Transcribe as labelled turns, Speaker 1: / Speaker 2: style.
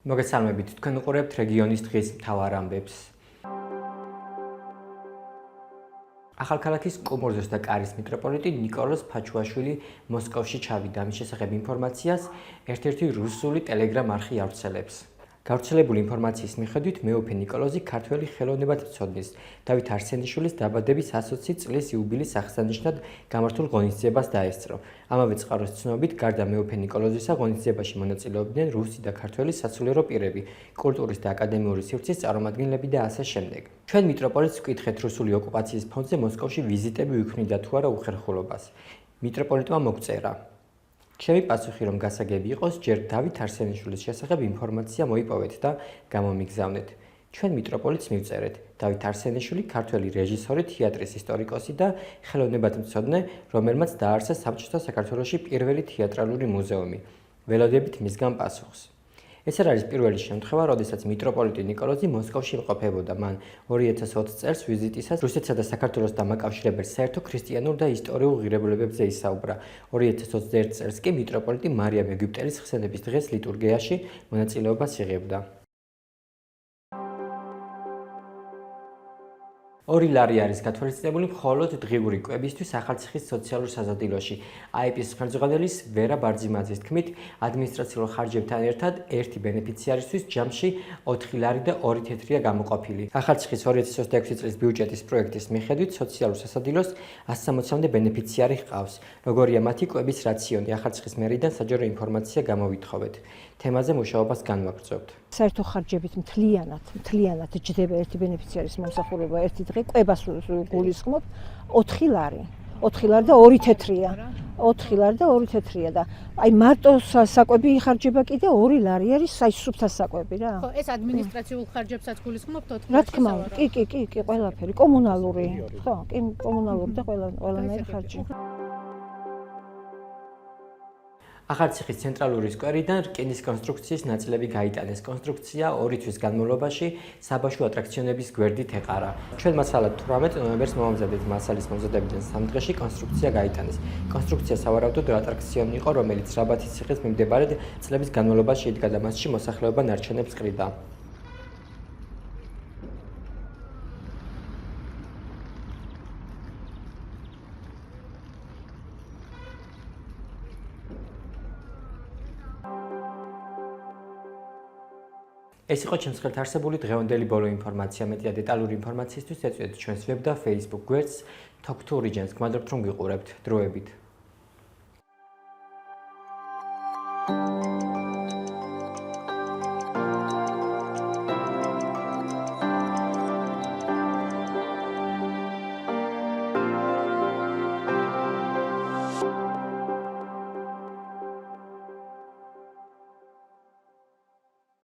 Speaker 1: მოგესალმებით, თქვენ უყურებთ რეგიონის დღის მთავარ ამბებს. ახალქალაქის კუმურზოს და კარის მიტროპოლიტი ნიკოლოზ ფაჩუაშვილი მოსკოვში ჩავიდა. ამის შესახებ ინფორმაციას ერთ-ერთი რუსული ტელეგრამ არხი ავრცელებს. გავრცელებული ინფორმაციის მიხედვით მეუფე ნიკოლოზი ქართველი ხელოვნებათმცოდნის დავით არსენიშვილის დაბადების 120 წლის იუბილეის აღსანიშნად გამართულ ღონისძიებას დაესწრო. ამავე წყაროს ცნობით, გარდა მეუფე ნიკოლოზისა, ღონისძიებაში მონაწილეობდნენ რუსი და ქართველი სასულიერო პირები, კულტურის და აკადემიური სივრცის წარმომადგენლები და ასე შემდეგ. ჩვენ მიტროპოლიტს ვკითხეთ რუსული ოკუპაციის ფონზე მოსკოვში ვიზიტები უქმნიდა თუ არა უხერხულობას. მიტროპოლიტმა მოგწერა. ჩემი პასუხი რომ გასაგები იყოს, ჯერ დავით არსენიშვილის შესახებ ინფორმაცია მოიპოვეთ და გამომიგზავნეთ. ჩვენ მიტროპოლიტს მივწერეთ. დავით არსენიშვილი ქართველი რეჟისორი, თეატრის ისტორიკოსი და ხელოვნებათმცოდნე, რომელმაც დააარსა საბჭოთა საქართველოში პირველი თეატრალური მუზეუმი. ველოდებით მისგან პასუხს. ეს არ არის პირველი შემთხვევა, როდესაც მიტროპოლიტი ნიკოლოზი მოსკოვში იმყოფებოდა. მან 2020 წელს ვიზიტისას რუსეთსა და საქართველოს დამაკავშირებელ საერთო ქრისტიანულ და ისტორიულ ღირებულებებზე ისაუბრა. 2021 წელს კი მიტროპოლიტი მარიამ ეგვიპტელის ხსენების დღეს ლიტურგიაში მონაწილეობას იღებდა. 2 ლარი არის გათვალისწინებული მხოლოდ დღიური კვებისთვის ახალციხის სოციალურ საზრდოობაში. AIP-ის ხელმძღვანელის ვერა ბარძიმაძის თქმით, ადმინისტრაციულ ხარჯებთან ერთად ერთი ბენეფიციარისთვის ჯამში 4 ლარი და 2 თეთრია გამოყოფილი. ახალციხის 2026 წლის ბიუჯეტის პროექტის მიხედვით სოციალურ სასადილოს 160-მდე ბენეფიციარი ჰყავს. როგორია მათი კვების რაციონი? ახალციხის მერიდან საჯარო ინფორმაცია გამოვითხოვეთ. თემაზე მუშაობას განვაგრძობთ.
Speaker 2: საერთო ხარჯებით მთლიანად ჯდება ერთი ბენეფიციარის მომსახურება ერთი დღე კვებას გულისხმობ 4 ლარი. 4 ლარი და 2 თეთრია. 4 ლარი და 2 თეთრია და აი მარტო საკვები იხარჯება კიდე 2 ლარი არის საისუფთა საკვები რა.
Speaker 3: ხო, ეს ადმინისტრაციულ ხარჯებსაც გულისხმობთ 4 ლარი.
Speaker 2: რა თქმა უნდა, კი, ყველაფერი, კომუნალური. ხო, კი, კომუნალური და ყველანაირი ხარჯი.
Speaker 1: ახალციხის ცენტრალური სკვერიდან რკინის კონსტრუქციის ნაწილები გაიტანეს. კონსტრუქცია 2 თვის განმავლობაში საბავშვო ატრაქციონების გვერდით ეყარა. ჩვენ მასალად 18 ნოემბერს მოვამზადეთ. მასალის მომზადებიდან 3 დღეში კონსტრუქცია გაიტანეს. კონსტრუქცია სავარაუდოდ ატრაქციონი იყო, რომელიც რაბათის ციხის მიმდებარედ წლების განმავლობაში იდგა და მასში მოსახლეობა ნარჩენებს ყრიდა. ეს იყო ჩემს ხელთ არსებული დღევანდელი ბოლო ინფორმაცია. მეტია დეტალური ინფორმაციისთვის ეწვიეთ ჩვენს ვებ და Facebook გვერდს Talk to Origins. გმადლობთ რომ გიყურებთ. დროებით.